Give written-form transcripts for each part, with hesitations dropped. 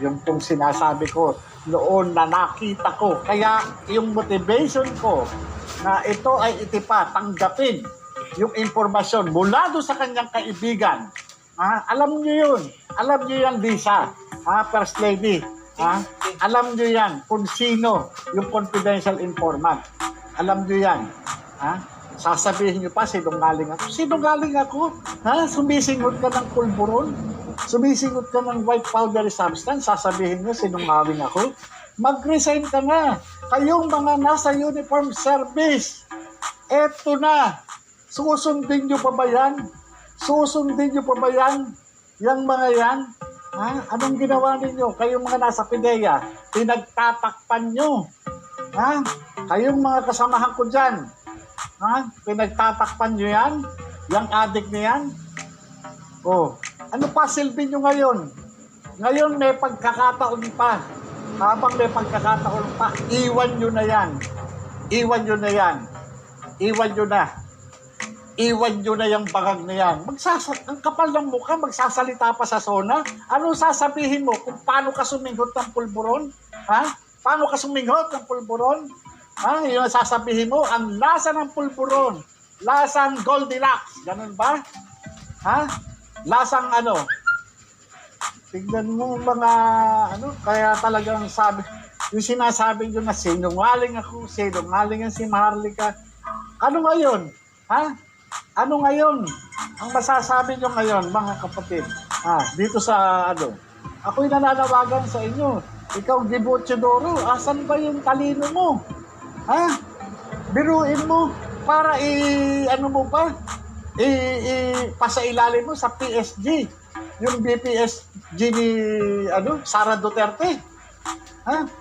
Yung pong sinasabi ko noon na nakita ko. Kaya yung motivation ko na ito ay itipa, tanggapin yung impormasyon mula doon sa kanyang kaibigan. Alam niyo yun. Alam niyo yan, Lisa. First Lady. Alam niyo yan kung sino yung confidential informant. Alam niyo yan. Sasabihin niyo pa, sinungaling ako. Sinungaling ako? Sumisingot ka ng pulburon? Sumisingot ka ng white powdery substance? Sasabihin niyo, sinungaling ako? Mag-resign ka na. Kayong mga nasa uniform service, eto na. Susundin niyo pa ba yan? Susundin niyo pa ba yan? Yang mga yan? Anong ginawa ninyo? Kayong mga nasa PIDEA, pinagtatakpan nyo. Kayong mga kasamahan ko dyan, pinagtatakpan nyo yan? Yang adik na yan? Ano pa silbi nyo ngayon? Ngayon may pagkakataon pa. Habang may pagkakataon pa, iwan nyo na yan. Iwan nyo na yan. Iwan nyo na. Iwan nyo na yung bangag na yan. Ang kapal ng mukha, magsasalita pa sa SONA. Ano sasabihin mo kung paano ka suminghot ng pulburon? Paano ka suminghot ng pulburon? Yung sasabihin mo, ang lasa ng pulburon. Lasang Goldilocks. Ganun ba? Lasang ano? Tignan mo mga kaya talagang sabi, yung sinasabi nyo na sinungaling ako, sinungaling si Maharlika. Ano ngayon? Ano ngayon? Ang masasabi nyo ngayon, mga kapatid, dito sa ako'y nananawagan sa inyo. Ikaw, Gibo Teodoro, asan ba yung talino mo? Biruin mo para pasailalim mo sa PSG. Yung BPSG ni Sara Duterte.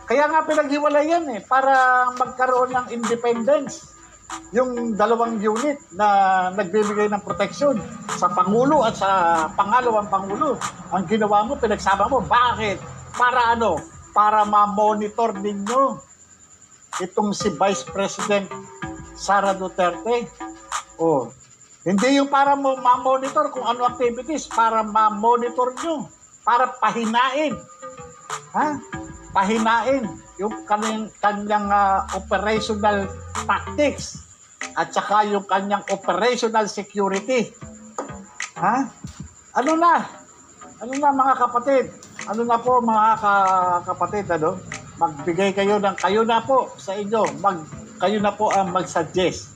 Kaya nga pinaghiwalay yan para magkaroon ng independence. Yung dalawang unit na nagbibigay ng proteksyon sa Pangulo at sa pangalawang Pangulo. Ang ginawa mo, pinagsama mo. Bakit? Para Para ma-monitor ninyo itong si Vice President Sara Duterte. Hindi yung para mo ma-monitor kung ano activities, para ma-monitor nyo, para pahinain. Pahinain yung kanyang operational tactics at saka yung kanyang operational security. Ano na mga kapatid? Ano na po mga kapatid, magbigay kayo na po sa inyo, kayo na po ang mag-suggest.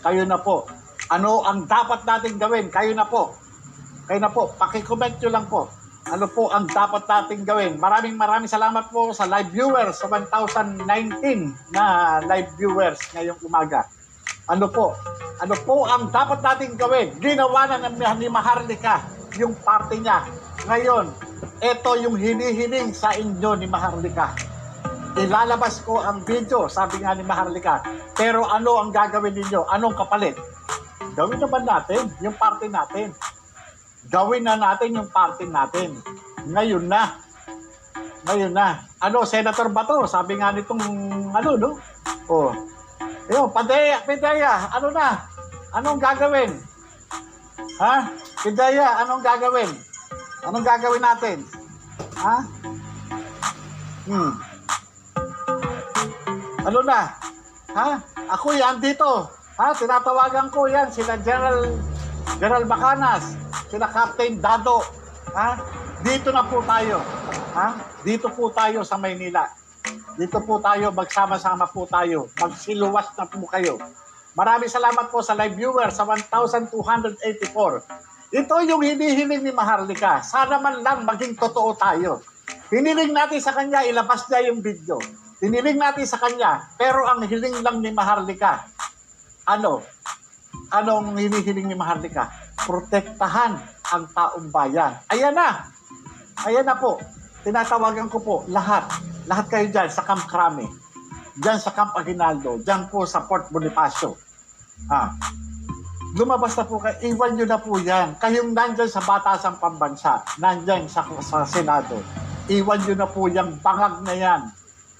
Kayo na po. Ano ang dapat natin gawin? Kayo na po. Paki-comment nyo lang po. Ano po ang dapat natin gawin? Maraming salamat po sa live viewers, sa 1,019 na live viewers ngayong umaga. Ano po ang dapat natin gawin? Ginawa na ni Maharlika yung party niya. Ngayon, ito yung hinihiling sa inyo ni Maharlika. Ilalabas ko ang video, sabi nga ni Maharlika. Pero ano ang gagawin ninyo? Anong kapalit? Gawin naman natin yung party natin. Gawin na natin yung party natin. Ngayon na. Senator Bato, sabi nga nitong PIDEA, anong gagawin? PIDEA, anong gagawin? Anong gagawin natin? Ako yan dito. Tinatawagan ko yan, sila General Bacanas, sila Captain Dado. Dito na po tayo. Dito po tayo sa Maynila. Dito po tayo, magsama-sama po tayo. Magsiluwas na po kayo. Maraming salamat po sa live viewers sa 1,284. Ito yung hinihiling ni Maharlika. Sana man lang maging totoo tayo. Hiniling natin sa kanya, ilabas niya yung video. Hiniling natin sa kanya, pero ang hiling lang ni Maharlika, anong hinihiling ni Maharlika? Protektahan ang taong bayan. Ayan na po. Tinatawagan ko po lahat kayo dyan sa Camp Crame, dyan sa Camp Aguinaldo, dyan po sa Port Bonifacio. Lumabas na po kayo, iwan nyo na po yan. Kayong nandyan sa Batasang Pambansa, nandyan sa Senado, iwan nyo na po yung bangag na yan.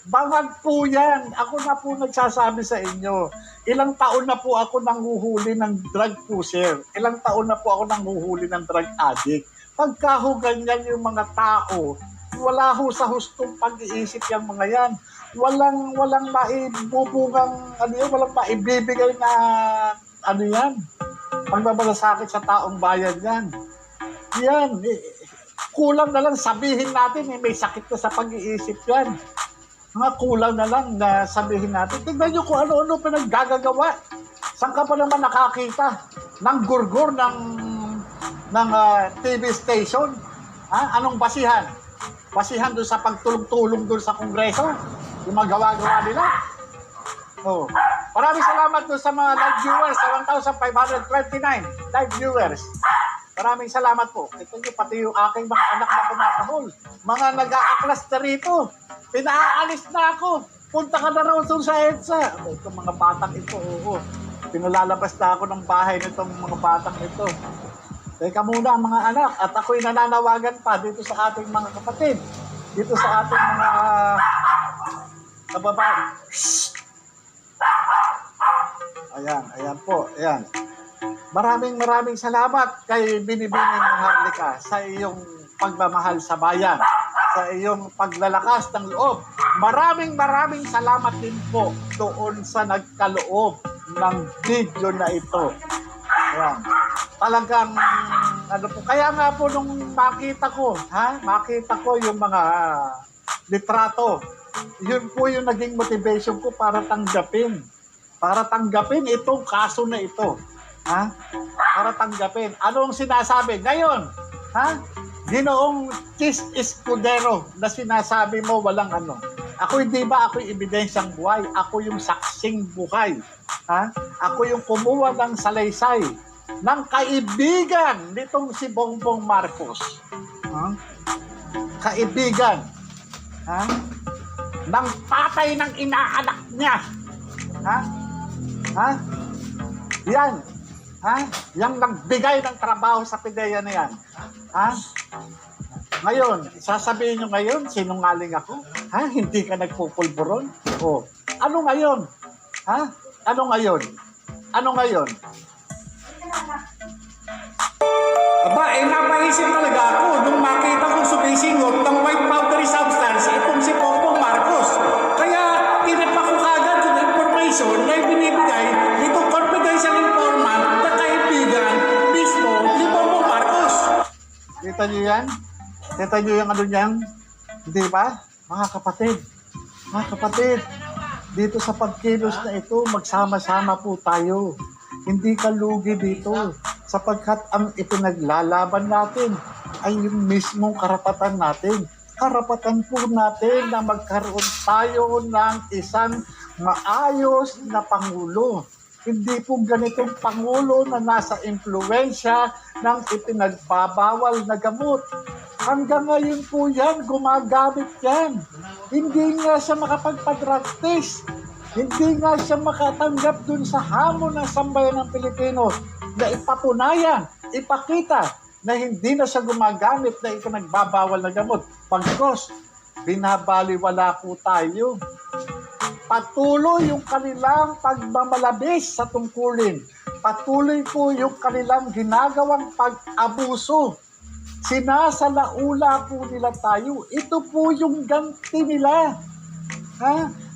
Bangag po yan. Ako na po nagsasabi sa inyo. Ilang taon na po ako nanghuhuli ng drug pusher. Ilang taon na po ako nanghuhuli ng drug addict. Pagka ho ganyan yung mga tao wala ho sa hustong pag-iisip yung mga yan. Walang maibubungang, walang maibibigay na, yan, pagbabalasakit sa taong bayan yan. Yan, kulang na lang sabihin natin, may sakit na sa pag-iisip yan. Mga kulang na lang na sabihin natin. Tignan nyo kung ano-ano pinaggagawa. Saan ka pa naman nakakita ng gurgur ng TV station? Anong basihan? Basihan doon sa pagtulong-tulong doon sa Kongreso? Yung mga gawa-gawa nila? Oh. Maraming salamat doon sa mga live viewers, sa 1,529 live viewers. Maraming salamat po. Ito nyo, pati yung aking mga anak na tumatahol. Mga nag-aaklas na rito. Pinaalis na ako. Punta ka na raw doon sa EDSA. Itong mga batang ito, oo. Pinalalabas na ako ng bahay nitong mga batang ito. Teka muna mga anak, at ako'y nananawagan pa dito sa ating mga kapatid. Dito sa ating mga kababayan. Ayan po, ayan. Maraming salamat kay Binibining Maharlika sa iyong pagmamahal sa bayan, sa iyong paglalakas ng loob. Maraming salamat din po doon sa nagkaloob ng video na ito. Ayan. Talagang, kaya nga po nung makita ko yung mga litrato, yun po yung naging motivation ko para tanggapin itong kaso na ito. Para tanggapin. Anong sinasabi? Ngayon, Ginoong Chis Escudero na sinasabi mo walang ano. Ako hindi ba ako'y ebidensyang buhay? Ako yung saksing buhay. Ako yung kumuha ng salaysay ng kaibigan nitong si Bongbong Marcos. Kaibigan. Ng tatay ng inaanak niya. Yan. Yang nagbigay ng trabaho sa PIDEA na yan. Ngayon, sasabihin nyo ngayon, sinungaling ako? Hindi ka nagpupulburon? Ano ngayon? Ano ngayon? Napaisip talaga ako nung makita kong sumisingot ng white powdery substance itong si Bongbong Marcos. Kaya, tinapa ko kagad yung information na ibinibigay nitong confidential informant na kaibigan mismo ni Bongbong Marcos. Kita nyo yan? Kita nyo yung ano niyan? Hindi ba? Mga kapatid, dito sa pagkilos na ito, magsama-sama po tayo. Hindi ka lugi dito sapagkat ang ipinaglalaban natin ay yung mismong karapatan natin. Karapatan po natin na magkaroon tayo ng isang maayos na Pangulo. Hindi po ganitong Pangulo na nasa impluwensya ng ipinagbabawal na gamot. Hanggang ngayon po yan, gumagamit yan. Hindi nga siya makapagpa-drug test. Hindi nga siya makatanggap dun sa hamon ng sambayan ng Pilipino na ipatunayan, ipakita na hindi na siya gumagamit na ipinagbabawal na gamot. Pagkos, binabaliwala po tayo. Patuloy yung kanilang pagmamalabis sa tungkulin. Patuloy po yung kanilang ginagawang pag-abuso. Sinasalaula po nila tayo. Ito po yung ganti nila.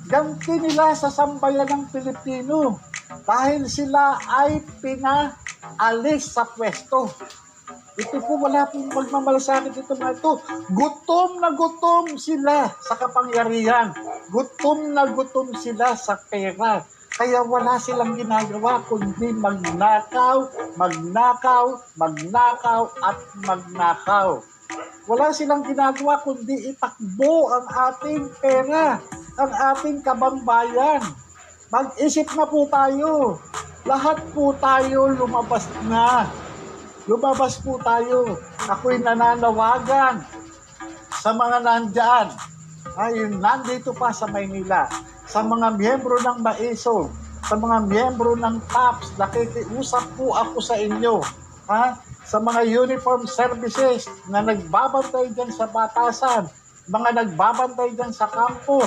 Ganti nila sa sambayan ng Pilipino. Dahil sila ay pinaalis sa pwesto. Ito po, wala pong magmamalasakit ito mga ito. Gutom na gutom sila sa kapangyarihan. Gutom na gutom sila sa pera. Kaya wala silang ginagawa kundi magnakaw, at magnakaw. Wala silang ginagawa kundi itakbo ang ating pera, ang ating kabambayan. Mag-isip na po tayo. Lahat po tayo lumabas na. Lumabas po tayo. Ako'y nananawagan sa mga nandyan. Yung nandito pa sa Maynila. Sa mga miyembro ng MAISO. Sa mga miyembro ng TAPS. Nakikiusap po ako sa inyo. Sa mga uniform services na nagbabantay dyan sa batasan. Mga nagbabantay dyan sa kampo.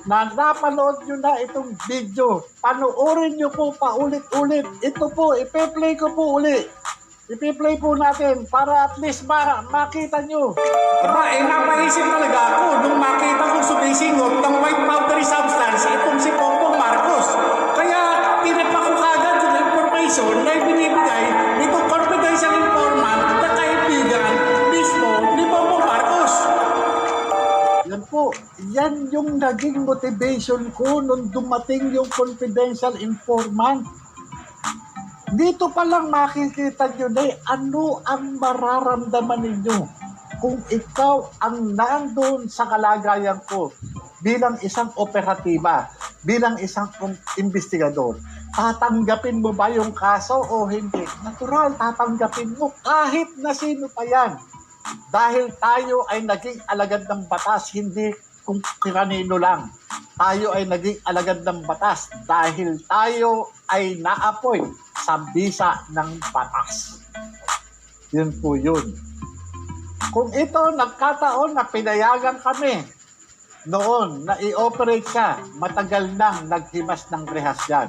Na napanood nyo na itong video. Panoorin nyo po paulit-ulit. Ito po, ipe-play ko po uli. Ipi-play po natin para at least makita nyo. Aba, napaisip talaga ako nung makita ko sumisingot ng white powdery substance itong si Bongbong Marcos. Kaya tinipa ko kagad yung information na ibinibigay nitong confidential informant na kaibigan mismo ni Bongbong Marcos. Yan po, yan yung naging motivation ko nung dumating yung confidential informant. Dito pa lang makikita nyo na ano ang mararamdaman ninyo kung ikaw ang nandoon sa kalagayan ko bilang isang operatiba, bilang isang investigador. Tatanggapin mo ba yung kaso o hindi? Natural, tatanggapin mo kahit na sino pa yan. Dahil tayo ay naging alagad ng batas, hindi kung kanino lang. Tayo ay naging alagad ng batas dahil tayo ay na-appoint sa bisa ng batas. Yun po yun. Kung ito nagkataon na pinayagan kami noon na i-operate ka, matagal nang naghimas ng rehas yan.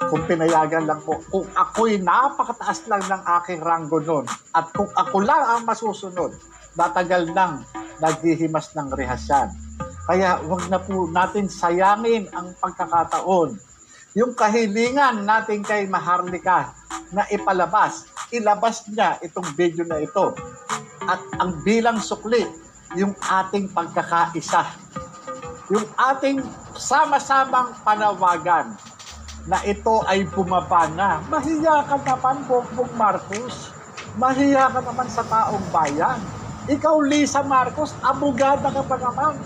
Kung pinayagan lang po, kung ako'y napakataas lang ng aking ranggo noon at kung ako lang ang masusunod, matagal nang naghihimas ng rehas yan. Kaya wag na po natin sayangin ang pagkakataon. Yung kahilingan natin kay Maharlika na ipalabas, ilabas niya itong video na ito. At ang bilang sukli, yung ating pagkakaisa. Yung ating sama-samang panawagan na ito ay bumaba na. Mahiya ka naman, Bongbong Marcos. Mahiya ka naman sa taong bayan. Ikaw, Lisa Marcos, abogada ka pa naman.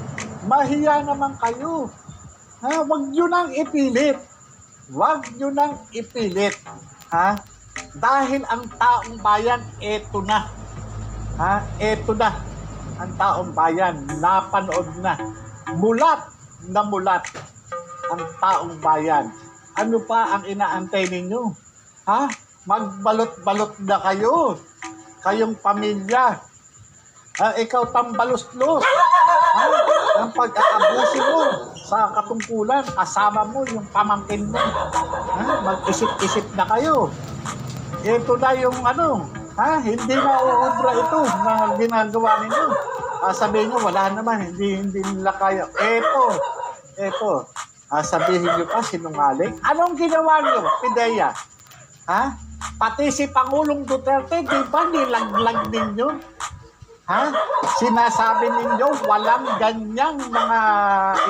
Mahiya naman kayo. Ha? Huwag nyo nang ipilit. Huwag nyo nang ipilit. Ha? Dahil ang taong bayan, eto na. Ha? Eto na. Ang taong bayan, napanood na. Mulat na mulat ang taong bayan. Ano pa ang inaantay ninyo? Ha? Magbalot-balot na kayo. Kayong pamilya. Ikaw tambalos-los. Ang pag-aabuso mo sa katungkulan, kasama mo yung pamangkin mo. Mag-isip-isip na kayo. Ito na yung hindi na uubra ito na ginagawa ninyo. Sabihin nyo, wala naman, hindi nila kaya. Ito. Sabihin nyo pa, sinungaling. Anong ginawa nyo, Pidea? Pati si Pangulong Duterte, di ba nilaglag ninyo? Sinasabi ninyo walang ganyang mga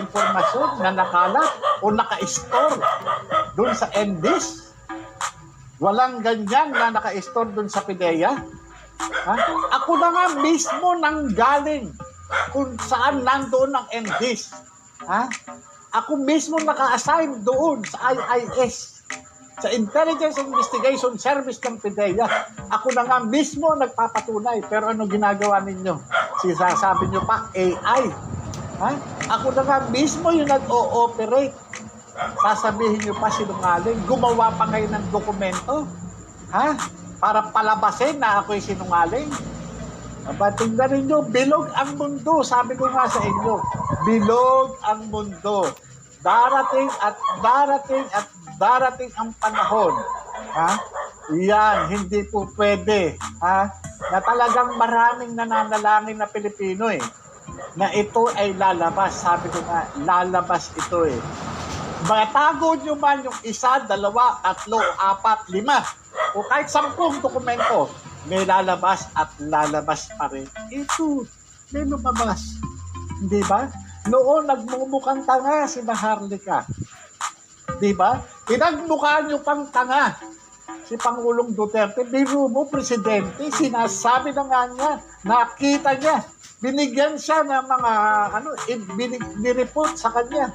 informasyon na nakalat o naka-store doon sa NDIS? Walang ganyan na naka-store doon sa PIDEA? Ako na nga mismo nang galing kung saan nandoon ang NDIS. Ako mismo naka-assign doon sa IIS. Sa Intelligence Investigation Service ng PIDEA, ako na nga mismo nagpapatunay. Pero ano ginagawa ninyo? Sinasabi nyo pa, AI. Ako na nga mismo yung nag-o-operate. Sasabihin nyo pa sinungaling. Gumawa pa ngayon ng dokumento. Para palabasin na ako'y sinungaling. Tingnan ninyo, bilog ang mundo. Sabi ko nga sa inyo, bilog ang mundo. Darating at darating at darating ang panahon, yan, hindi po pwede, na talagang maraming nananalangin na Pilipino na ito ay lalabas. Sabi ko nga, lalabas ito Matago nyo man yung 1, 2, 3, 4, 5, o kahit 10 dokumento, may lalabas at lalabas pa rin. Ito, may lumabas. Hindi ba? Noon, nagmumukhang tanga si Maharlika. Diba? Pinagmukha nyo pang tanga si Pangulong Duterte. Biro mo, presidente, sinasabi na nga niya, nakita niya, binigyan siya ng mga, nireport sa kanya.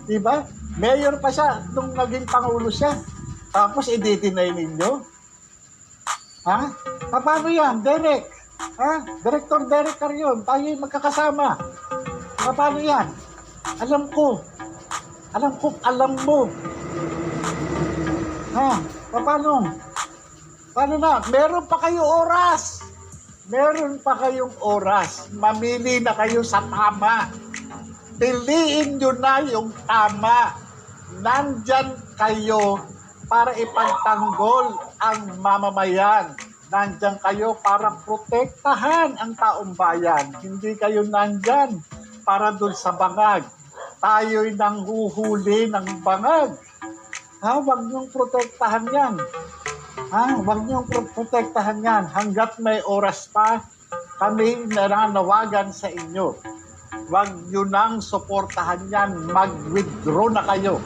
Diba? Mayor pa siya nung naging Pangulo siya. Tapos, i-deny ninyo? Paano yan, Derek? Director Derek Carion, tayo'y magkakasama. Paano yan? Alam ko, alam mo. Paano? Paano na? Meron pa kayong oras. Mamili na kayo sa tama. Piliin nyo na yung tama. Nandyan kayo para ipagtanggol ang mamamayan. Nandyan kayo para protektahan ang taong bayan. Hindi kayo nandyan para dun sa bangag. Tayo'y nanghuhuli ng bangag. Huwag niyong protektahan yan. Huwag niyong protektahan yan. Hanggat may oras pa, kami nananawagan sa inyo. Huwag niyo nang suportahan yan. Mag-withdraw na kayo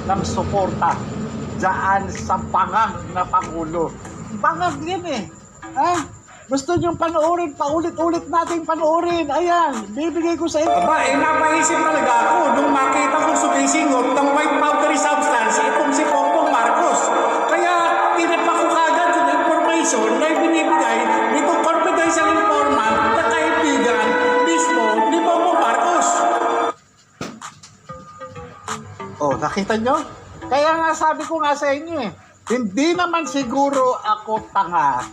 ng suporta dyan sa bangag na Pangulo. Bangag yan eh. Gusto niyong panoorin, paulit-ulit natin panoorin. Ayan, bibigay ko sa inyo. Napaisip talaga ako nung makita kong sumisingot ng white powdery substance itong si Bongbong Marcos. Kaya tinipa ko kagad yung information na binibigay nitong confidential informant na kaibigan mismo ni Bongbong Marcos. Nakita nyo? Kaya nga sabi ko nga sa inyo hindi naman siguro ako tanga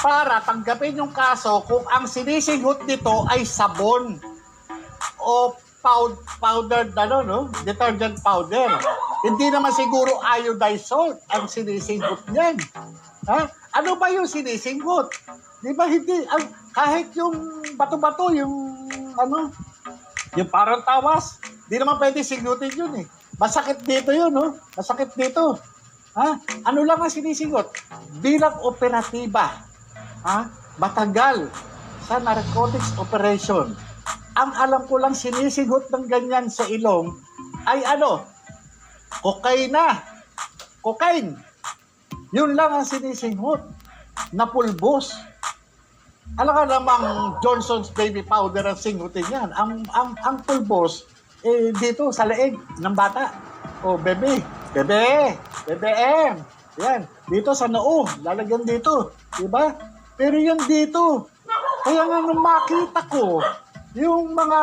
para tanggapin yung kaso kung ang sinisigot nito ay sabon o powdered detergent powder. Hindi naman siguro iodized salt ang sinisigot niyan. Ano ba yung sinisigot? Di ba hindi, kahit yung bato-bato, yung parang tawas, di naman pwede sigutin yun eh. Masakit dito yun, masakit dito. Ano lang ang sinisigot? Bilang operatiba, matagal sa narcotics operation. Ang alam ko lang sinisigot ng ganyan sa ilong ay cocaine. Yun lang ang sinisigot na pulbos. Alam ka namang Johnson's baby powder ang singutin yan. Ang pulbos dito sa leeg ng bata. BBM. Yan, dito sa noo, lalagyan dito, di ba? Pero yan dito. Kaya nga nung makita ko yung mga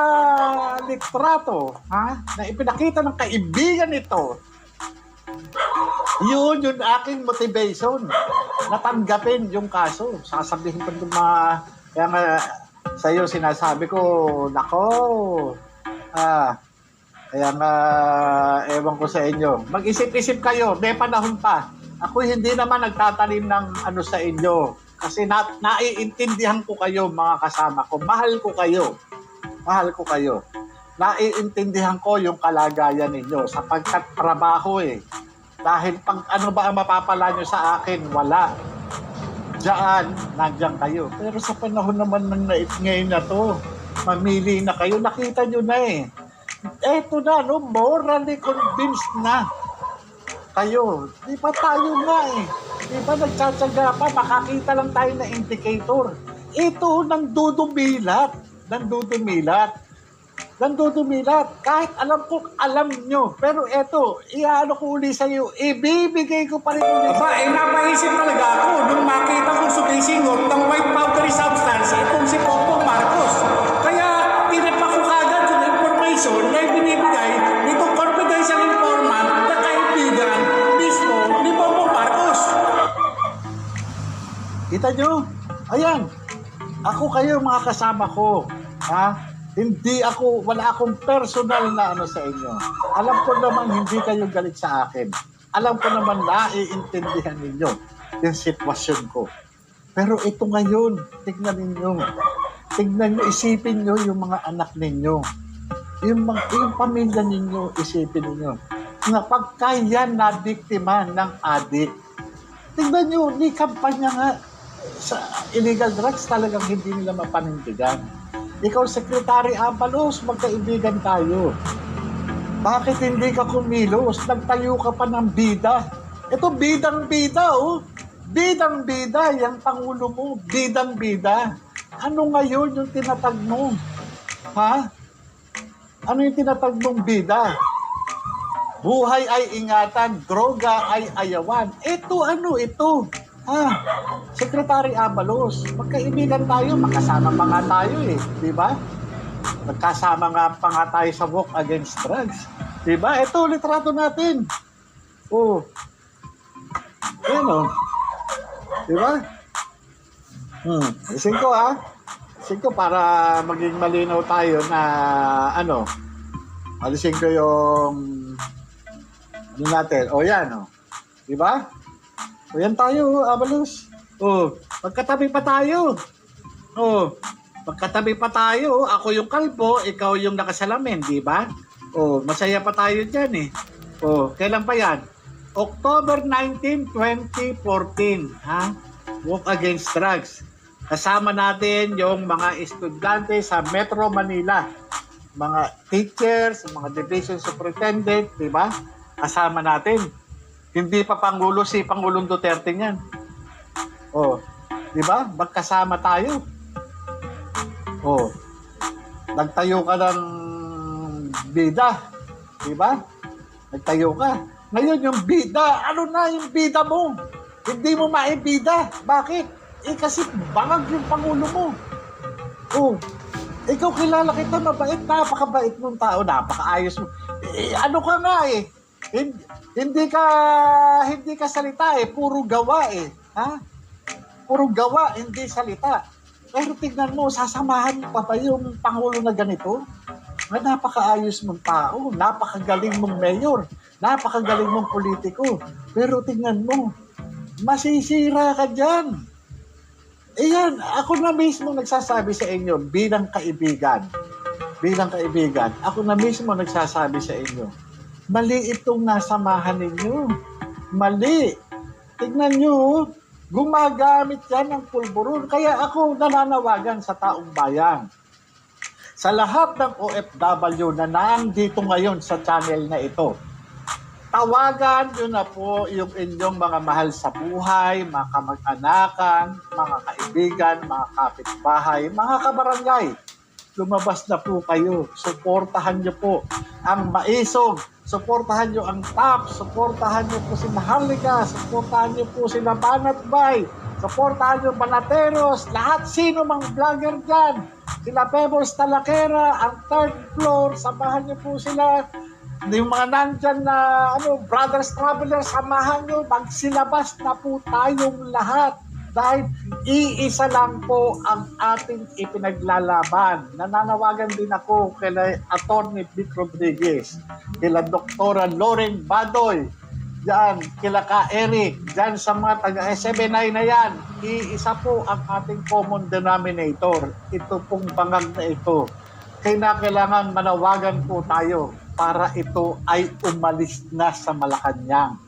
litrato, na ipinakita ng kaibigan nito, yun yung aking motivation na tanggapin yung kaso. Sasabihin ko ng mga, kaya nga sa'yo sinasabi ko, kaya nga, ewan ko sa inyo. Mag-isip-isip kayo, may panahon pa. Ako hindi naman nagtatanim ng sa inyo. Kasi naiintindihan ko kayo, mga kasama ko. Mahal ko kayo. Naiintindihan ko yung kalagayan ninyo. Sapagkat trabaho Dahil ano ba ang mapapala nyo sa akin? Wala. Nandiyan kayo. Pero sa panahon naman ng ngayon na to, mamili na kayo. Nakita nyo na eto na, morally convinced na kayo. Di ba tayo nga Di ba nagtsatsaga pa, makakita lang tayo na indicator. Ito, nandudumilat. Kahit alam nyo. Pero eto, iano ko uli sa'yo, ibibigay ko pa rin uli sa'yo. Napaisip talaga ako nung makita kong sumisingot ng white powdery substance itong si Bongbong Marcos. Kaya tinipa ko kagad yung information na binibigay nitong confidential informant na kaibigan mismo ni Bongbong Marcos. Kita nyo? Ayan. Ako kayo, mga kasama ko. Wala akong personal na sa inyo. Alam ko naman hindi kayo galit sa akin. Alam ko naman naiintindihan ninyo yung sitwasyon ko. Pero ito ngayon, tignan ninyo, isipin nyo yung mga anak ninyo. Yung pamilya ninyo, isipin ninyo. Na pagka yan na biktima ng adik, tignan nyo, ni kampanya nga sa illegal drugs talagang hindi nila mapanindigan. Ikaw, Secretary Abalos, magkaibigan tayo. Bakit hindi ka kumilos? Nagtayo ka pa ng bida. Ito, bidang-bida, Bidang-bida, yung Pangulo mo, bidang-bida. Ano ngayon yung tinatag mo? Ano yung tinatag mong bida? Buhay ay ingatan, droga ay ayawan. Ito? Secretary Abalos, magkaibigan tayo, magkasama pa nga tayo di ba? Magkasama nga pa nga tayo sa Walk Against Drugs. Di ba? Ito, litrato natin. Yan Di ba? Isin ko para maging malinaw tayo na alisin ko yung natin. Yan Di ba? O yan tayo, Abalos. O, magkatabi pa tayo. O, magkatabi pa tayo. Ako yung kalbo, ikaw yung nakasalamin, di ba? O, masaya pa tayo dyan eh. O, kailan pa yan? October 19, 2014. Ha? Walk Against Drugs. Kasama natin yung mga estudyante sa Metro Manila. Mga teachers, mga division superintendent, di ba? Kasama natin. Hindi pa Pangulo si Pangulong Duterte niyan. Oh, di ba? Magkasama tayo. Oh, nagtayo ka ng bida. Di ba? Nagtayo ka. Ngayon yung bida, ano na yung bida mo? Hindi mo maibida. Bakit? Kasi bangag yung Pangulo mo. Oh, ikaw kilala kita, mabait, napakabait mong tao, napakaayos mo. Ano ka nga eh? Hindi ka salita eh, puro gawa eh. Ha? Puro gawa, hindi salita. Pero tignan mo, sasamahan mo pa ba yung Pangulo na ganito? Napakaayos mong tao, napakagaling mong mayor, napakagaling mong politiko. Pero tignan mo, masisira ka dyan. Iyan, ako na mismo nagsasabi sa inyo bilang kaibigan, ako na mismo nagsasabi sa inyo, mali itong nasamahan ninyo. Mali. Tignan nyo, gumagamit yan ng pulburon. Kaya ako nananawagan sa taong bayan. Sa lahat ng OFW na nandito ngayon sa channel na ito, tawagan nyo na po yung inyong mga mahal sa buhay, mga kamag-anakan, mga kaibigan, mga kapitbahay, mga kabarangay. Lumabas na po kayo. Suportahan nyo po ang Maisog. Suportahan nyo ang TAP. Suportahan nyo po si Maharlika. Suportahan nyo po si Banatbay. Suportahan nyo Banateros. Lahat sino mang vlogger dyan. Sila Pebbles Talakera, ang third floor. Samahan nyo po sila. Yung mga nandyan na Brothers Traveler, samahan nyo, magsilabas na po tayong lahat dahil iisa lang po ang ating ipinaglalaban. Nananawagan din ako kila Atty. Vic Rodriguez, kila Dr. Loren Badoy, dyan, kila Ka Eric, dyan sa mga taga-SMNI na yan, iisa po ang ating common denominator. Ito pong bangag na ito. Kailangan manawagan po tayo para ito ay umalis na sa Malacanang.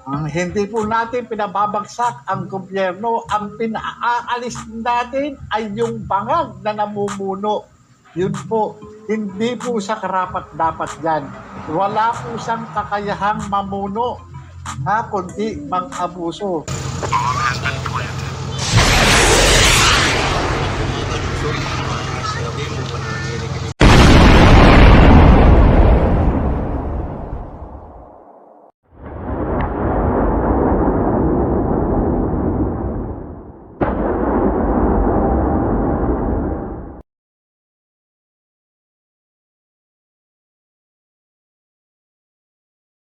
Hindi po natin pinababagsak ang gobyerno. Ang pinaalis natin ay yung bangag na namumuno. Yun po, hindi po siya karapat-dapat dyan. Wala po siyang kakayahang mamuno, kundi mang-abuso.